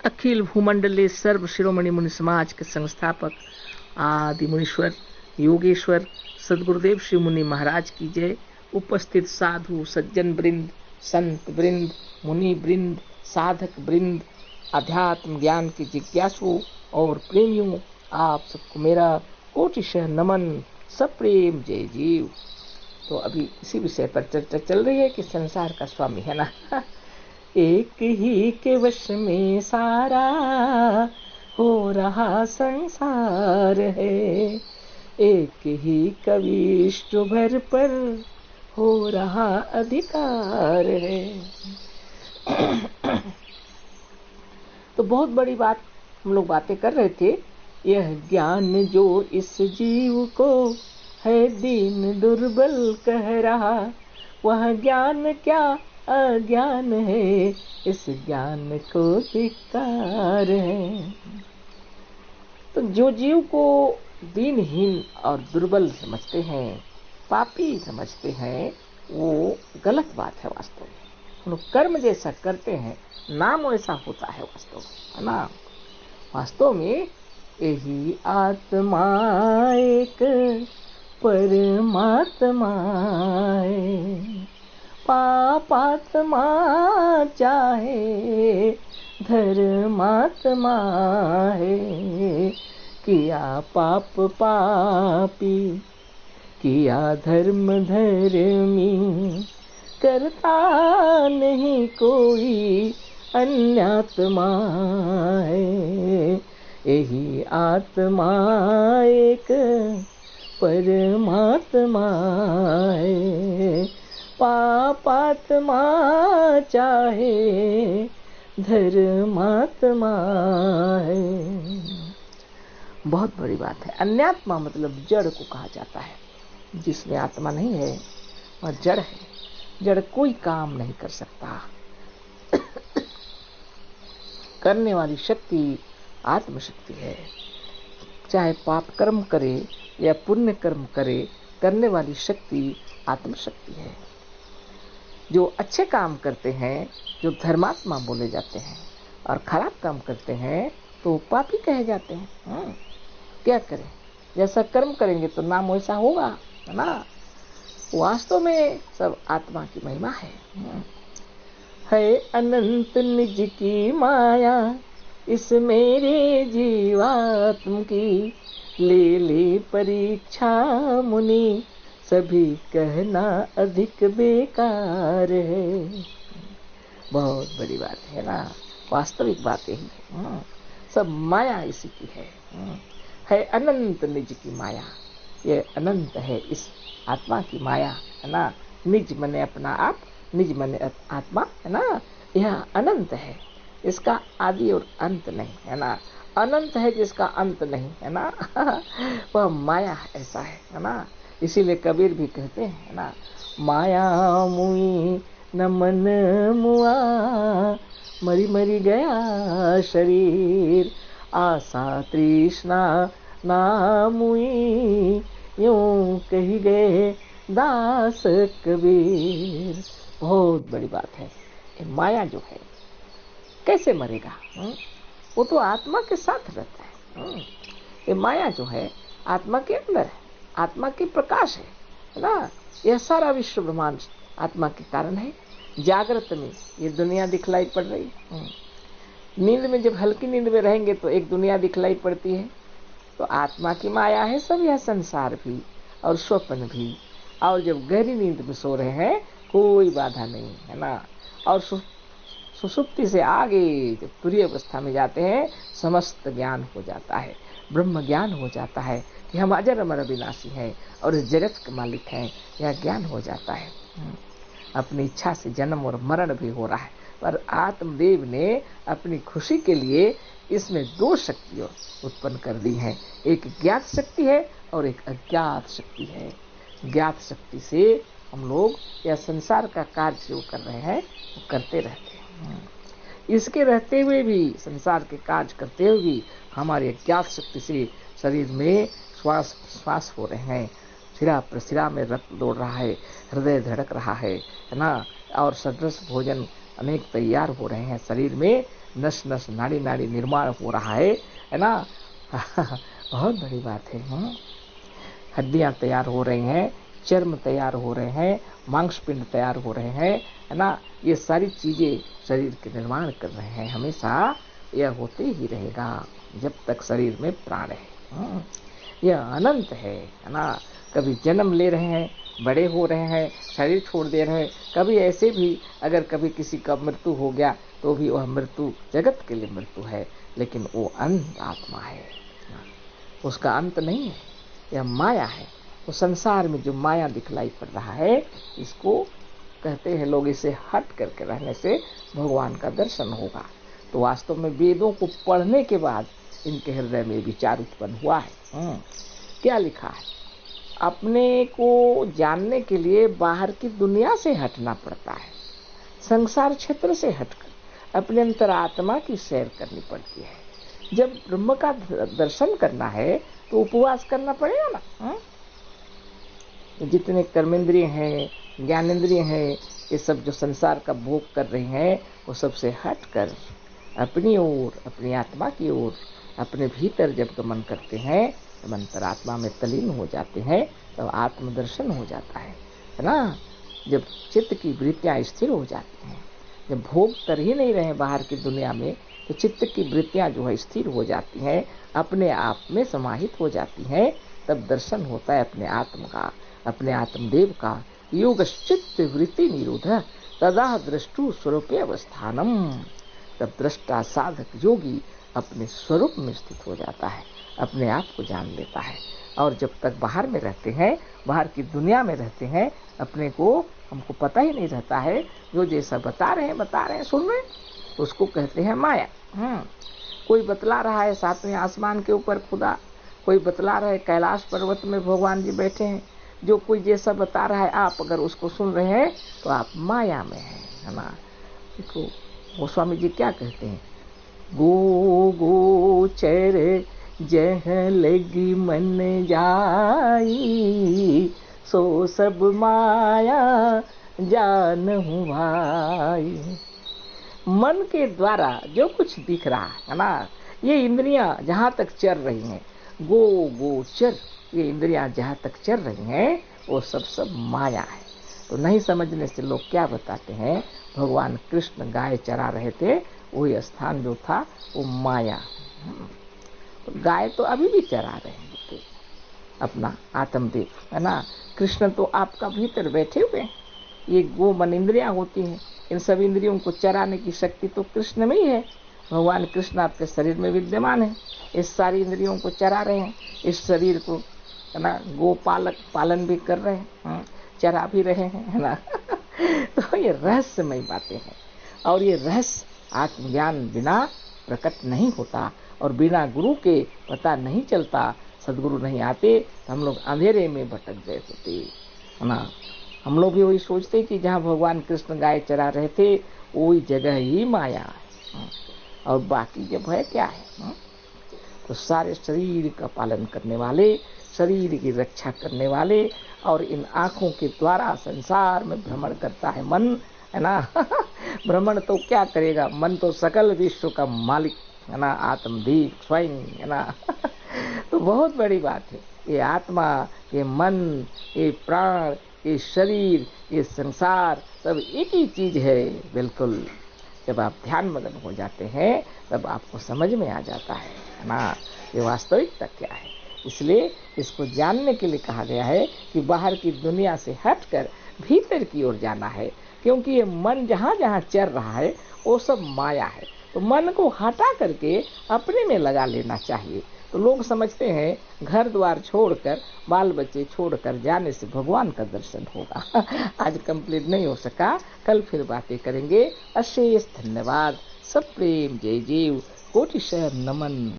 अखिल भूमंडले सर्व शिरोमणि मुनि समाज के संस्थापक आदि मुनीश्वर योगेश्वर सदगुरुदेव श्री मुनि महाराज की जय। उपस्थित साधु सज्जन वृंद, संत वृंद, मुनि वृंद, साधक वृंद, अध्यात्म ज्ञान के जिज्ञासु और प्रेमियों, आप सबको मेरा कोटिशः नमन, सप्रेम जय जीव। तो अभी इसी विषय पर चर्चा चल रही है कि संसार का स्वामी है ना एक ही के वश में सारा हो रहा संसार है, एक ही कविष्ट भर पर हो रहा अधिकार है। तो बहुत बड़ी बात हम लोग बातें कर रहे थे। यह ज्ञान जो इस जीव को है दीन दुर्बल कह रहा, वह ज्ञान क्या अज्ञान है, इस ज्ञान को धिक्कार है। तो जो जीव को दीनहीन और दुर्बल समझते हैं, पापी समझते हैं, वो गलत बात है। वास्तव में हम लोग कर्म जैसा करते हैं, नाम वैसा होता है वास्तव में, है ना। वास्तव में यही आत्मा एक परमात्मा है, पापात्मा चाहे धर्मात्मा है। किया पाप पापी, किया धर्म धर्मी, करता नहीं कोई अन्यात्मा है। यही आत्मा एक परमात्मा है, पापात्मा चाहे धर्मात्मा है। बहुत बड़ी बात है। अन्यात्मा मतलब जड़ को कहा जाता है। जिसमें आत्मा नहीं है वह जड़ है। जड़ कोई काम नहीं कर सकता। करने वाली शक्ति आत्मशक्ति है। चाहे पाप कर्म करे या पुण्य कर्म करे, करने वाली शक्ति आत्मशक्ति है। जो अच्छे काम करते हैं, जो धर्मात्मा बोले जाते हैं, और खराब काम करते हैं तो पापी कहे जाते हैं। क्या करें, जैसा कर्म करेंगे तो नाम वैसा होगा, है ना। वास्तव में सब आत्मा की महिमा है अनंत निज की माया, इस मेरे जीवात्म की ले ले परीक्षा मुनि, सभी कहना अधिक बेकार है। बहुत बड़ी बात है ना। वास्तविक बात यही है। सब माया इसी की है अनंत निज की माया। ये अनंत है इस आत्मा की माया, है ना। निज मने अपना आप, निज मने आत्मा, है ना। यह अनंत है, इसका आदि और अंत नहीं, है ना। अनंत है जिसका अंत नहीं, है ना। वह माया ऐसा है ना। इसीलिए कबीर भी कहते हैं, है ना, माया मुई न मन मुआ, मरी मरी गया शरीर, आशा तृष्णा ना मुई, यूं कही गए दास कबीर। बहुत बड़ी बात है। माया जो है कैसे मरेगा? वो तो आत्मा के साथ रहता है। ये माया जो है आत्मा के अंदर है, आत्मा की प्रकाश है ना। यह सारा विश्व ब्रह्मांड आत्मा के कारण है। जागृत में ये दुनिया दिखलाई पड़ रही है। नींद में जब हल्की नींद में रहेंगे तो एक दुनिया दिखलाई पड़ती है। तो आत्मा की माया है सब, यह संसार भी और स्वप्न भी। और जब गहरी नींद में सो रहे हैं कोई बाधा नहीं, है ना। और सुषुप्ति से आगे जब तुरीय अवस्था में जाते हैं, समस्त ज्ञान हो जाता है, ब्रह्म ज्ञान हो जाता है कि हम अजर अमर अविनाशी हैं और इस जगत के मालिक हैं। यह ज्ञान हो जाता है। अपनी इच्छा से जन्म और मरण भी हो रहा है, पर आत्मदेव ने अपनी खुशी के लिए इसमें दो शक्तियां उत्पन्न कर दी हैं। एक ज्ञात शक्ति है और एक अज्ञात शक्ति है। ज्ञात शक्ति से हम लोग यह संसार का कार्य जो कर रहे हैं वो करते रहते हैं। इसके रहते हुए भी, संसार के कार्य करते हुए भी हमारे अज्ञात शक्ति से शरीर में श्वास श्वास हो रहे हैं, सिरा प्रसिरा में रक्त दौड़ रहा है, हृदय धड़क रहा है ना। और सदृश भोजन अनेक तैयार हो रहे हैं शरीर में, नस नस नाड़ी नाड़ी निर्माण हो रहा है ना। बहुत बड़ी बात है। हड्डियां तैयार हो रही हैं, चर्म तैयार हो रहे हैं, मांसपिंड तैयार हो रहे हैं, है ना। ये सारी चीजें शरीर के निर्माण कर रहे हैं। हमेशा यह होते ही रहेगा जब तक शरीर में प्राण है। यह अनंत है ना। कभी जन्म ले रहे हैं, बड़े हो रहे हैं, शरीर छोड़ दे रहे हैं। कभी ऐसे भी अगर कभी किसी का मृत्यु हो गया तो भी वह मृत्यु जगत के लिए मृत्यु है, लेकिन वो अनंत आत्मा है, उसका अंत नहीं है। यह माया है। तो संसार में जो माया दिखलाई पड़ रहा है, इसको कहते हैं लोग, इसे हट करके रहने से भगवान का दर्शन होगा। तो वास्तव में वेदों को पढ़ने के बाद इनके हृदय में विचार उत्पन्न हुआ है। क्या लिखा है? अपने को जानने के लिए बाहर की दुनिया से हटना पड़ता है, संसार क्षेत्र से हटकर अपने अंतरात्मा की सैर करनी पड़ती है। जब ब्रह्म का दर्शन करना है तो उपवास करना पड़ेगा ना। जितने कर्मेंद्रिय हैं, ज्ञानेंद्रिय हैं, ये सब जो संसार का भोग कर रहे हैं, वो सबसे हटकर अपनी ओर, अपनी आत्मा की ओर, अपने भीतर जब गमन करते हैं, जब अंतरात्मा में तलीन हो जाते हैं, तब तो आत्मदर्शन हो जाता है ना। जब चित्त की वृत्तियां स्थिर हो जाती हैं, जब भोग कर ही नहीं रहे बाहर की दुनिया में, तो चित्त की वृत्तियां जो है स्थिर हो जाती हैं, अपने आप में समाहित हो जाती हैं, तब दर्शन होता है अपने आत्म का, अपने आत्मदेव का। योगश्चित्त वृत्ति निरोध तदा दृष्टु स्वरूपे अवस्थानम। तब दृष्टा साधक योगी अपने स्वरूप में स्थित हो जाता है, अपने आप को जान लेता है। और जब तक बाहर में रहते हैं, बाहर की दुनिया में रहते हैं, अपने को हमको पता ही नहीं रहता है। जो जैसा बता रहे हैं, सुन रहे हैं, उसको कहते हैं माया। कोई बतला रहा है सातवें आसमान के ऊपर खुदा, कोई बतला रहा है कैलाश पर्वत में भगवान जी बैठे हैं। जो कोई जैसा बता रहा है, आप अगर उसको सुन रहे हैं तो आप माया में हैं, है ना। देखो गोस्वामी जी क्या कहते हैं, गो गोचर जह लगी मन जाई, सो सब माया जानहु भाई। मन के द्वारा जो कुछ दिख रहा है ना, ये इंद्रियां जहाँ तक चल रही हैं, गोचर, ये इंद्रियां जहाँ तक चल रही हैं, वो सब माया है। तो नहीं समझने से लोग क्या बताते हैं, भगवान कृष्ण गाय चरा रहे थे, वही स्थान जो था वो माया। तो गाय तो अभी भी चरा रहे हैं अपना आत्मदेव, है ना। कृष्ण तो आपका भीतर बैठे हुए हैं। ये गो मन इंद्रियां होती हैं, इन सब इंद्रियों को चराने की शक्ति तो कृष्ण में ही है। भगवान कृष्ण आपके शरीर में विद्यमान है, इस सारी इंद्रियों को चरा रहे हैं, इस शरीर को, है ना, गोपालक पालन भी कर रहे हैं, चरा भी रहे हैं, है ना। तो ये रहस्यमय बातें हैं, और ये रहस्य आत्मज्ञान बिना प्रकट नहीं होता, और बिना गुरु के पता नहीं चलता। सदगुरु नहीं आते तो हम लोग अंधेरे में भटक गए होते, है ना। हम लोग भी वही सोचते कि जहाँ भगवान कृष्ण गाय चरा रहे थे वही जगह ही माया है, और बाकी जब है क्या है। तो सारे शरीर का पालन करने वाले, शरीर की रक्षा करने वाले, और इन आँखों के द्वारा संसार में भ्रमण करता है मन, है ना। भ्रमण तो क्या करेगा, मन तो सकल विश्व का मालिक, है ना, आत्मदेव स्वयं, है ना। तो बहुत बड़ी बात है। ये आत्मा, ये मन, ये प्राण, ये शरीर, ये संसार सब एक ही चीज है, बिल्कुल। जब आप ध्यान मग्न हो जाते हैं तब आपको समझ में आ जाता है ना, ये वास्तविकता क्या है। इसलिए इसको जानने के लिए कहा गया है कि बाहर की दुनिया से हटकर भीतर की ओर जाना है, क्योंकि ये मन जहाँ जहाँ चल रहा है वो सब माया है। तो मन को हटा करके अपने में लगा लेना चाहिए। तो लोग समझते हैं घर द्वार छोड़कर, बाल बच्चे छोड़कर जाने से भगवान का दर्शन होगा। आज कंप्लीट नहीं हो सका, कल फिर बातें करेंगे। अशेष धन्यवाद। सब प्रेम, जय जीव, कोटि शह नमन।